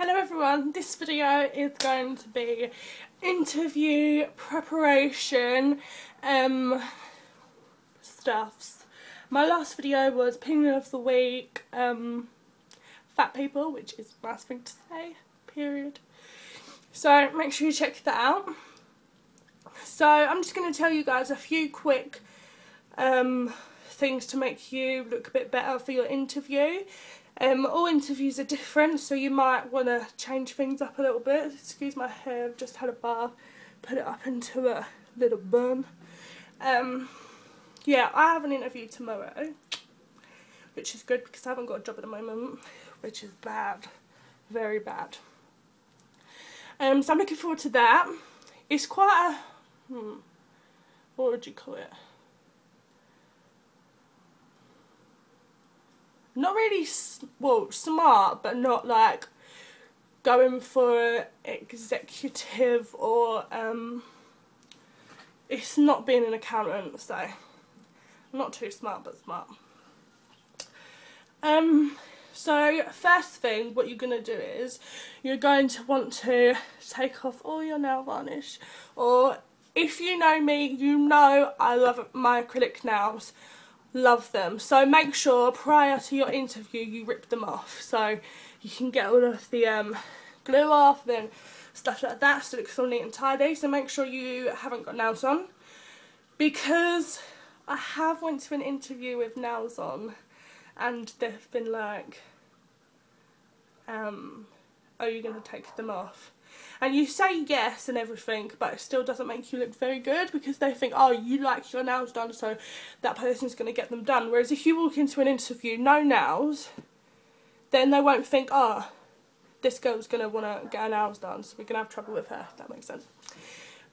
Hello everyone, this video is going to be interview preparation stuffs. My last video was opinion of the week, fat people, which is a nice thing to say, period. So make sure you check that out. So I'm just going to tell you guys a few quick things to make you look a bit better for your interview. All interviews are different, so you might want to change things up a little bit. Excuse my hair, I've just had a bath, put it up into a little bun. Yeah, I have an interview tomorrow, which is good because I haven't got a job at the moment, which is bad, very bad. So I'm looking forward to that. It's quite a, what would you call it? Not really, well, smart, but not like going for executive or, it's not being an accountant, so not too smart, but smart. So first thing, what you're going to do is, you're going to want to take off all your nail varnish, or if you know me, you know I love my acrylic nails. Love them, so make sure prior to your interview you rip them off so you can get all of the glue off and stuff like that, so it looks all neat and tidy. So make sure you haven't got nails on, because I have went to an interview with nails on and they've been like, are you going to take them off? And you say yes and everything, but it still doesn't make you look very good, because they think, oh, you like your nails done, so that person's going to get them done. Whereas if you walk into an interview, no nails, then they won't think, oh, this girl's going to want to get her nails done, so we're going to have trouble with her, if that makes sense.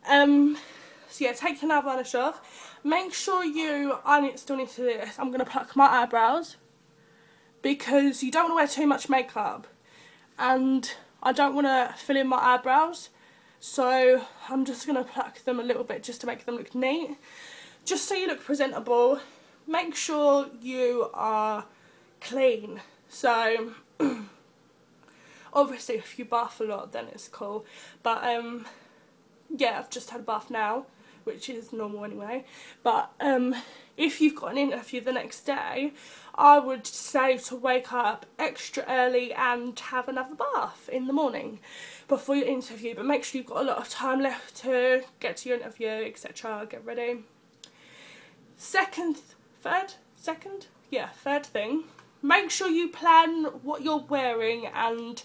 So yeah, take your nail varnish off. Make sure I still need to do this, I'm going to pluck my eyebrows, because you don't want to wear too much makeup, and I don't want to fill in my eyebrows, so I'm just going to pluck them a little bit just to make them look neat. Just so you look presentable, make sure you are clean. So, obviously if you bath a lot then it's cool, but yeah, I've just had a bath now, which is normal anyway, but if you've got an interview the next day, I would say to wake up extra early and have another bath in the morning before your interview, but make sure you've got a lot of time left to get to your interview, etc, get ready. Third thing, make sure you plan what you're wearing and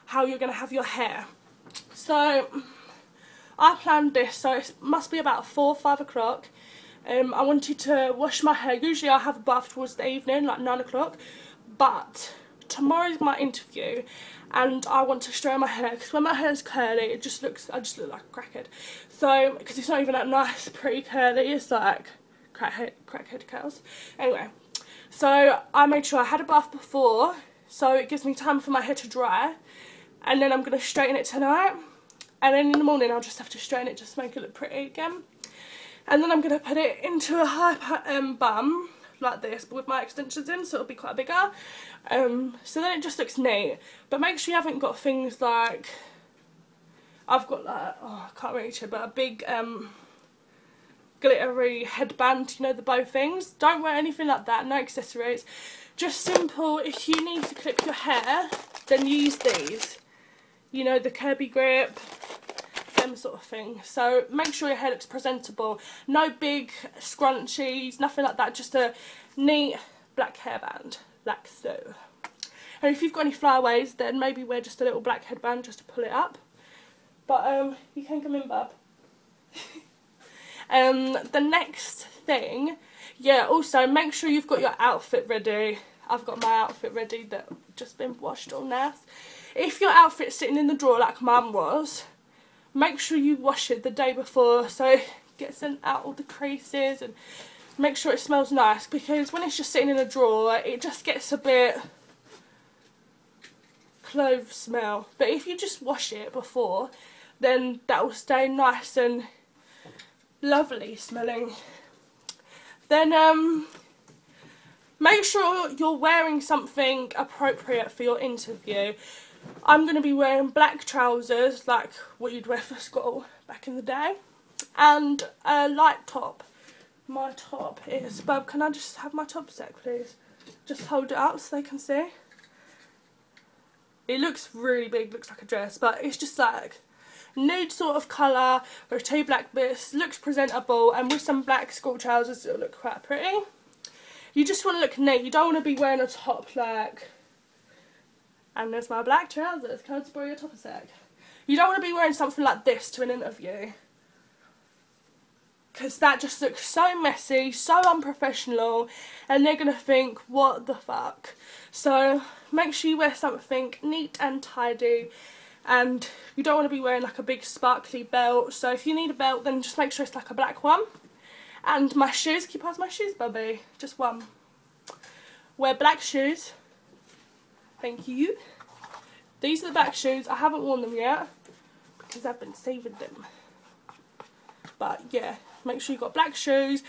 how you're going to have your hair. So I planned this, so it must be about 4 or 5 o'clock. I wanted to wash my hair. Usually I have a bath towards the evening, like 9 o'clock, but tomorrow's my interview and I want to straighten my hair, because when my hair's curly it just looks, I just look like a crackhead. So, because it's not even that nice pretty curly, it's like crackhead curls. Anyway, so I made sure I had a bath before, so it gives me time for my hair to dry, and then I'm going to straighten it tonight, and then in the morning I'll just have to straighten it just to make it look pretty again. And then I'm going to put it into a high bun, like this, but with my extensions in, so it'll be quite bigger. So then it just looks neat. But make sure you haven't got things like, I've got like, oh, I can't reach it, but a big glittery headband, you know, the bow things. Don't wear anything like that, no accessories. Just simple, if you need to clip your hair, then use these. You know, the Kirby grip, sort of thing. So make sure your hair looks presentable. No big scrunchies, nothing like that, just a neat black hairband, like so. And if you've got any flyaways, then maybe wear just a little black headband just to pull it up. But you can come in, bub. The next thing, yeah, also make sure you've got your outfit ready. I've got my outfit ready that's just been washed all nice. If your outfit's sitting in the drawer like mine was, make sure you wash it the day before so it gets out all the creases, and make sure it smells nice, because when it's just sitting in a drawer it just gets a bit clove smell. But if you just wash it before, then that will stay nice and lovely smelling. Then make sure you're wearing something appropriate for your interview. I'm going to be wearing black trousers, like what you'd wear for school back in the day, and a light top. My top is, Bub, can I just have my top sec, please? Just hold it up so they can see. It looks really big, looks like a dress, but it's just like nude sort of colour with 2 black bits, looks presentable, and with some black school trousers it'll look quite pretty. You just want to look neat, you don't want to be wearing a top like, and there's my black trousers, can I just borrow your top a sec? You don't want to be wearing something like this to an interview, because that just looks so messy, so unprofessional, and they're going to think, what the fuck? So make sure you wear something neat and tidy, and you don't want to be wearing like a big sparkly belt. So if you need a belt, then just make sure it's like a black one. And my shoes, keep past my shoes, Bubby, just one. Wear black shoes. Thank you. These are the black shoes. I haven't worn them yet because I've been saving them. But yeah, make sure you've got black shoes.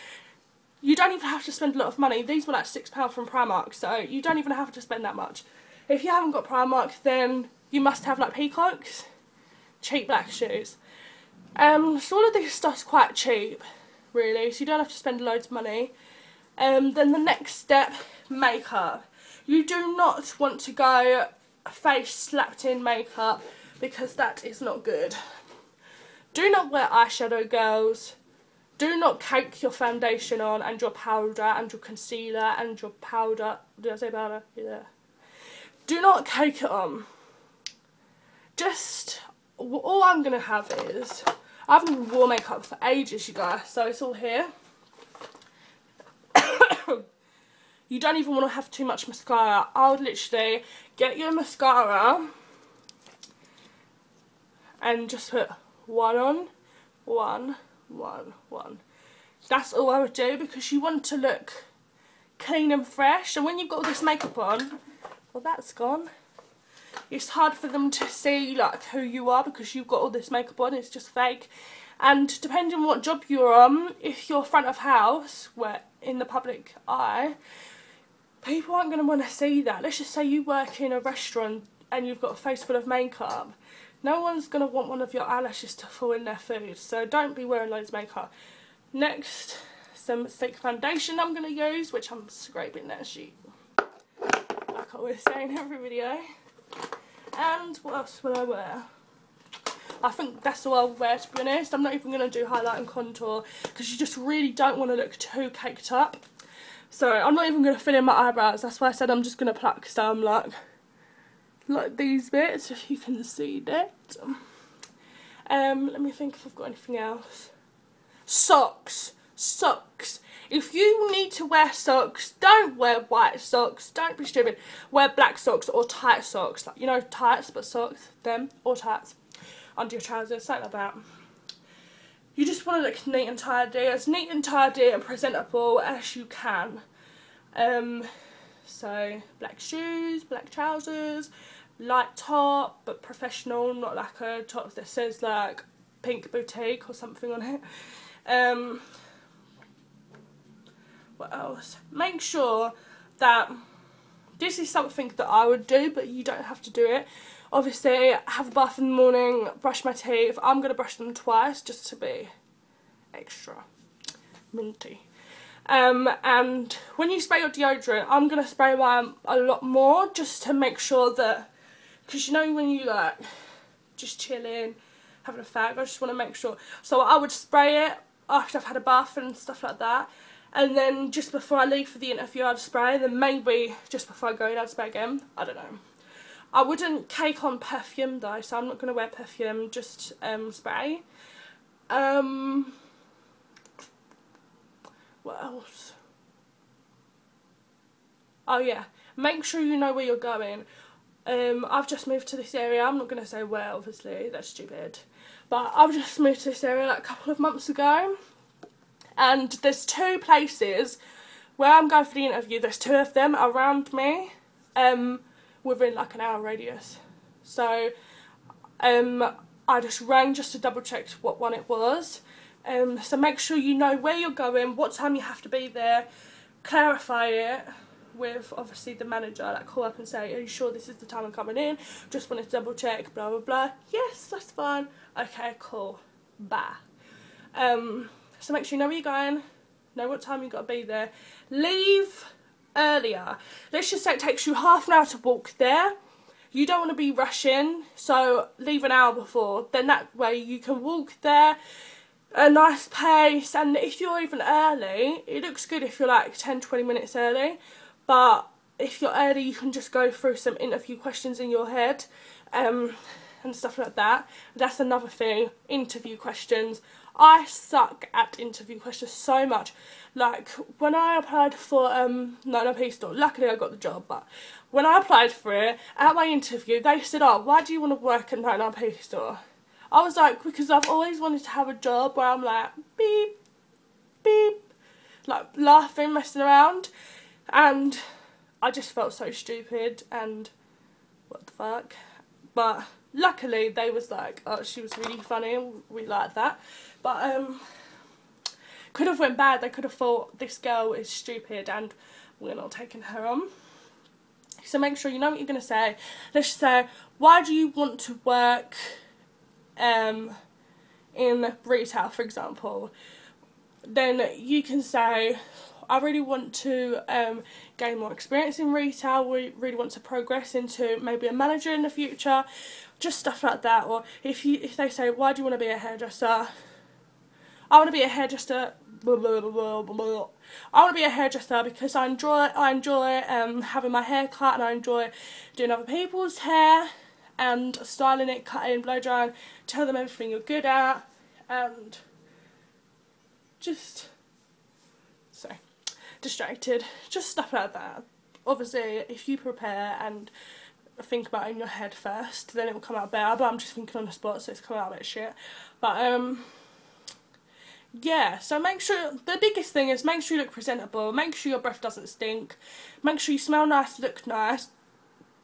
You don't even have to spend a lot of money. These were like £6 from Primark, so you don't even have to spend that much. If you haven't got Primark, then you must have like Peacocks. Cheap black shoes. So all of this stuff's quite cheap, really, so you don't have to spend loads of money. Then the next step, makeup. You do not want to go face slapped in makeup, because that is not good. Do not wear eyeshadow, girls. Do not cake your foundation on, and your powder, and your concealer, and your powder. Did I say powder? Yeah. Do not cake it on. Just, all I'm going to have is, I haven't worn makeup for ages, you guys, so it's all here. You don't even want to have too much mascara. I would literally get your mascara and just put one on, one. That's all I would do, because you want to look clean and fresh, and when you've got all this makeup on, well, that's gone. It's hard for them to see like who you are, because you've got all this makeup on. It's just fake. And depending on what job you're on, if you're front of house, where in the public eye, people aren't going to want to see that. Let's just say you work in a restaurant and you've got a face full of makeup. No one's going to want one of your eyelashes to fall in their food, so don't be wearing loads of makeup. Next, some thick foundation I'm going to use, which I'm scraping that sheet, like I always say in every video. And what else will I wear? I think that's all I'll wear, to be honest. I'm not even going to do highlight and contour, because you just really don't want to look too caked up. So I'm not even going to fill in my eyebrows. That's why I said I'm just going to pluck some like these bits, if you can see that. Let me think if I've got anything else. Socks. If you need to wear socks, don't wear white socks. Don't be stupid. Wear black socks or tight socks. Like, you know, tights but socks. Them. Or tights. Under your trousers. Something like that. You just want to look neat and tidy. As neat and tidy and presentable as you can. So, black shoes, black trousers, light top, but professional, not like a top that says like Pink Boutique or something on it. What else? Make sure that this is something that I would do, but you don't have to do it. Obviously, have a bath in the morning, brush my teeth. I'm going to brush them twice just to be extra minty. And when you spray your deodorant, I'm going to spray mine a lot more, just to make sure that, because you know when you like just chilling, having a fag, I just want to make sure. So I would spray it after I've had a bath and stuff like that, and then just before I leave for the interview I'd spray, then maybe just before I go in I'd spray again. I don't know. I wouldn't cake on perfume though, so I'm not going to wear perfume, just spray. What else? Oh yeah, make sure you know where you're going. I've just moved to this area. I'm not going to say where, obviously, that's stupid. But I've just moved to this area like a couple of months ago. And there's 2 places where I'm going for the interview. There's 2 of them around me, within like an hour radius. So, I just rang just to double check what one it was. So make sure you know where you're going, what time you have to be there, clarify it, with obviously the manager, like call up and say, are you sure this is the time I'm coming in? Just wanted to double check, blah blah blah. Yes, that's fine. Okay, cool. Bye. So make sure you know where you're going, know what time you've got to be there. Leave earlier. Let's just say it takes you half an hour to walk there. You don't want to be rushing, so leave an hour before. Then that way you can walk there a nice pace, and if you're even early, it looks good if you're like 10-20 minutes early, but if you're early you can just go through some interview questions in your head and stuff like that. That's another thing, interview questions. I suck at interview questions so much. Like when I applied for 99p store, luckily I got the job, but when I applied for it, at my interview they said, oh, why do you want to work at 99p store? I was like, because I've always wanted to have a job where I'm like, beep, beep, like laughing, messing around, and I just felt so stupid and what the fuck. But luckily they was like, oh, she was really funny and we liked that. But could have went bad. They could have thought this girl is stupid and we're not taking her on. So make sure you know what you're going to say. Let's say, why do you want to work in retail, for example? Then you can say, I really want to gain more experience in retail, we really want to progress into maybe a manager in the future, just stuff like that. Or if they say, why do you want to be a hairdresser? I want to be a hairdresser, blah, blah, blah, blah, blah. I want to be a hairdresser because I enjoy having my hair cut, and I enjoy doing other people's hair and styling it, cutting, blow drying. Tell them everything you're good at, and just distracted, just stuff like that. Obviously if you prepare and think about it in your head first, then it will come out better, but I'm just thinking on the spot, so it's coming out a bit shit. But yeah, so make sure, the biggest thing is make sure you look presentable, make sure your breath doesn't stink, make sure you smell nice, look nice,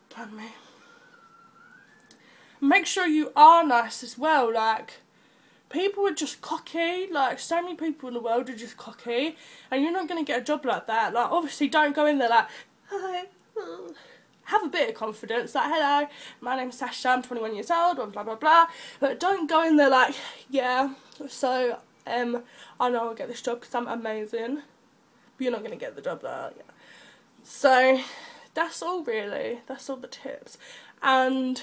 pardon me, make sure you are nice as well. Like, people are just cocky, like so many people in the world are just cocky, and you're not going to get a job like that. Like, obviously don't go in there like, hi, have a bit of confidence, like, hello, my name's Sasha, I'm 21 years old, blah blah blah, but don't go in there like, yeah, so I know I'll get this job because I'm amazing, but you're not going to get the job there. Yeah. So that's all really, that's all the tips. And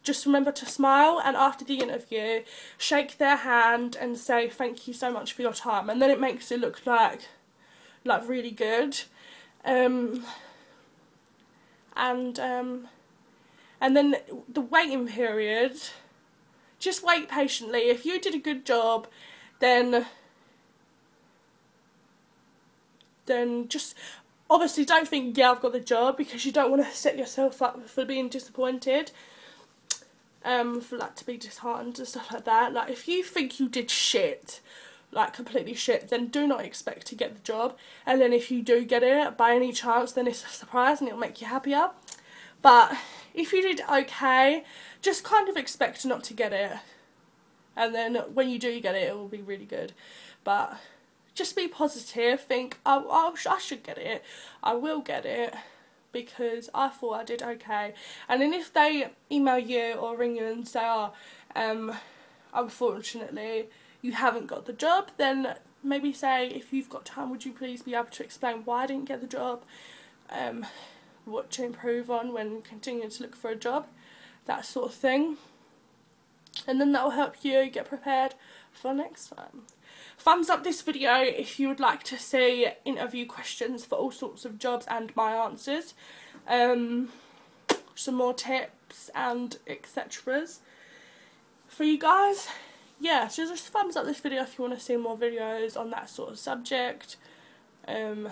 just remember to smile, and after the interview, shake their hand and say thank you so much for your time, and then it makes it look like really good. And then the waiting period, just wait patiently. If you did a good job, then just obviously don't think, yeah, I've got the job, because you don't want to set yourself up for being disappointed. For that to be disheartened and stuff like that. Like, if you think you did shit, like completely shit, then do not expect to get the job. And then if you do get it by any chance, then it's a surprise and it'll make you happier. But if you did okay, just kind of expect not to get it, and then when you do get it, it will be really good. But just be positive, think, oh, I should get it, I will get it, because I thought I did okay. And then if they email you or ring you and say, oh, unfortunately you haven't got the job, then maybe say, if you've got time, would you please be able to explain why I didn't get the job, what to improve on when continuing to look for a job, that sort of thing. And then that will help you get prepared for next time. Thumbs up this video if you would like to see interview questions for all sorts of jobs and my answers. Some more tips and etc.'s for you guys. Yeah, so just thumbs up this video if you want to see more videos on that sort of subject. And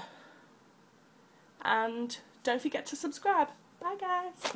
don't forget to subscribe. Bye guys.